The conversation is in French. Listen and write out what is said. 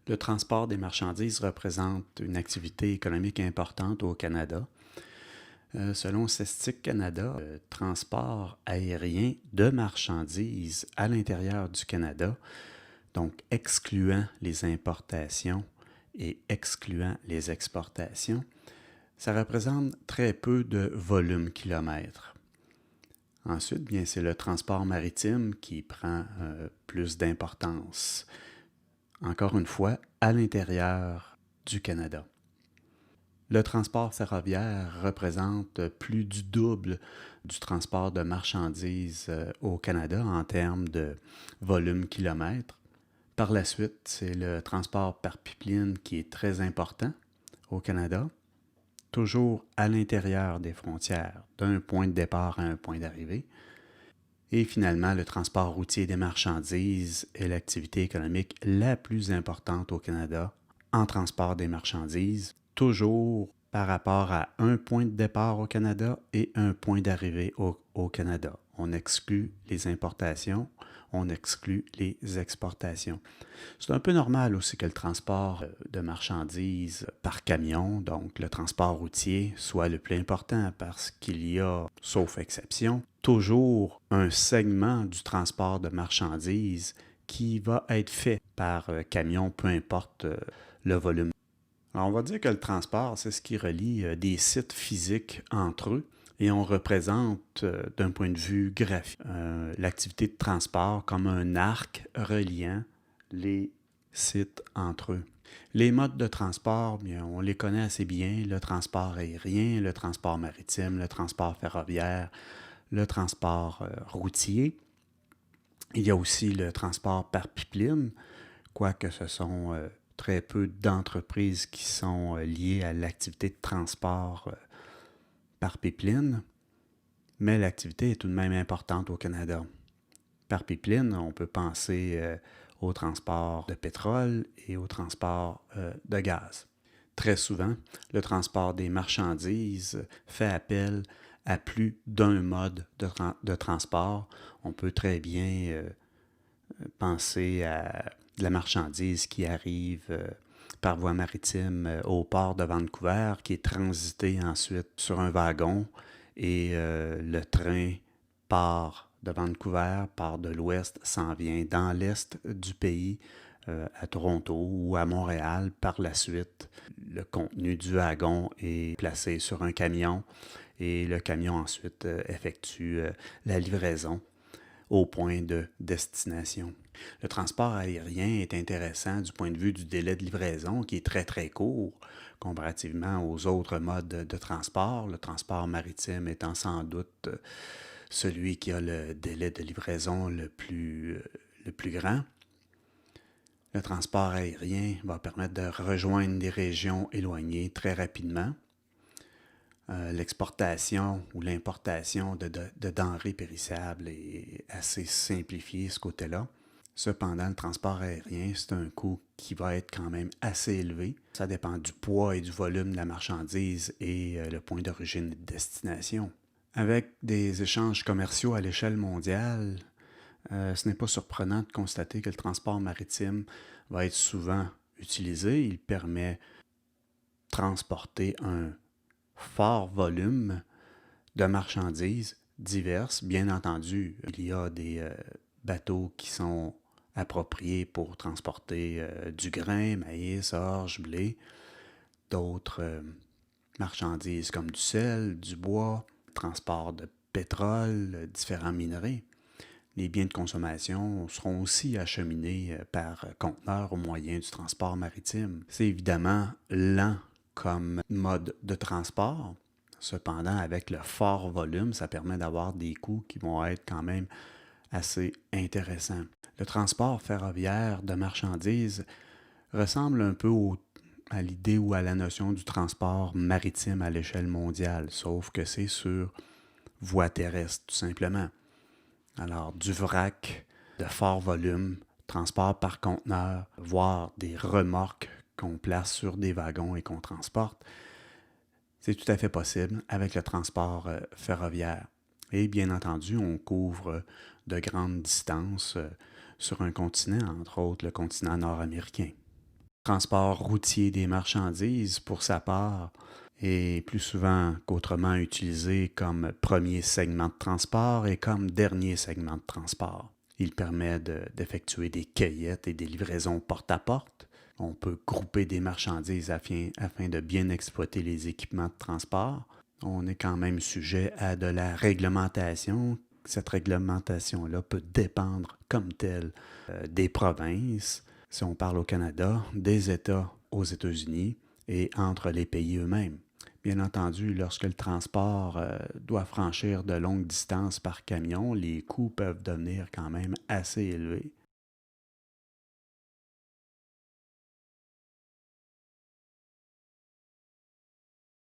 Le transport des marchandises représente une activité économique importante au Canada. Selon Statistique Canada, le transport aérien de marchandises à l'intérieur du Canada, donc excluant les importations et excluant les exportations, ça représente très peu de volume kilomètre. Ensuite, bien, c'est le transport maritime qui prend plus d'importance. Encore une fois, à l'intérieur du Canada. Le transport ferroviaire représente plus du double du transport de marchandises au Canada en termes de volume kilomètre. Par la suite, c'est le transport par pipeline qui est très important au Canada, toujours à l'intérieur des frontières, d'un point de départ à un point d'arrivée. Et finalement, le transport routier des marchandises est l'activité économique la plus importante au Canada en transport des marchandises, toujours par rapport à un point de départ au Canada et un point d'arrivée au Canada. On exclut les importations, on exclut les exportations. C'est un peu normal aussi que le transport de marchandises par camion, donc le transport routier, soit le plus important parce qu'il y a, sauf exception, toujours un segment du transport de marchandises qui va être fait par camion, peu importe le volume. Alors, on va dire que le transport, c'est ce qui relie des sites physiques entre eux et on représente d'un point de vue graphique l'activité de transport comme un arc reliant les sites entre eux. Les modes de transport, bien, on les connaît assez bien, le transport aérien, le transport maritime, le transport ferroviaire, le transport routier. Il y a aussi le transport par pipeline, quoique ce sont très peu d'entreprises qui sont liées à l'activité de transport par pipeline, mais l'activité est tout de même importante au Canada. Par pipeline, on peut penser au transport de pétrole et au transport de gaz. Très souvent, le transport des marchandises fait appel à plus d'un mode de transport. On peut très bien penser à de la marchandise qui arrive par voie maritime au port de Vancouver, qui est transitée ensuite sur un wagon et le train part de Vancouver, part de l'ouest, s'en vient dans l'est du pays, à Toronto ou à Montréal. Par la suite, le contenu du wagon est placé sur un camion et le camion ensuite effectue la livraison au point de destination. Le transport aérien est intéressant du point de vue du délai de livraison qui est très très court comparativement aux autres modes de transport. Le transport maritime étant sans doute celui qui a le délai de livraison le plus grand. Le transport aérien va permettre de rejoindre des régions éloignées très rapidement. L'exportation ou l'importation de denrées périssables est assez simplifiée ce côté-là. Cependant, le transport aérien, c'est un coût qui va être quand même assez élevé. Ça dépend du poids et du volume de la marchandise et le point d'origine et de destination. Avec des échanges commerciaux à l'échelle mondiale, ce n'est pas surprenant de constater que le transport maritime va être souvent utilisé. Il permet de transporter un fort volume de marchandises diverses. Bien entendu, il y a des bateaux qui sont appropriés pour transporter du grain, maïs, orge, blé, d'autres marchandises comme du sel, du bois, transport de pétrole, différents minerais. Les biens de consommation seront aussi acheminés par conteneurs au moyen du transport maritime. C'est évidemment lent comme mode de transport. Cependant, avec le fort volume, ça permet d'avoir des coûts qui vont être quand même assez intéressants. Le transport ferroviaire de marchandises ressemble un peu à l'idée ou à la notion du transport maritime à l'échelle mondiale, sauf que c'est sur voie terrestre, tout simplement. Alors, du vrac de fort volume, transport par conteneur, voire des remorques qu'on place sur des wagons et qu'on transporte, c'est tout à fait possible avec le transport ferroviaire. Et bien entendu, on couvre de grandes distances sur un continent, entre autres le continent nord-américain. Transport routier des marchandises, pour sa part, est plus souvent qu'autrement utilisé comme premier segment de transport et comme dernier segment de transport. Il permet d'effectuer des cueillettes et des livraisons porte-à-porte. On peut grouper des marchandises afin de bien exploiter les équipements de transport. On est quand même sujet à de la réglementation. Cette réglementation-là peut dépendre comme telle des provinces, si on parle au Canada, des États aux États-Unis et entre les pays eux-mêmes. Bien entendu, lorsque le transport doit franchir de longues distances par camion, les coûts peuvent devenir quand même assez élevés.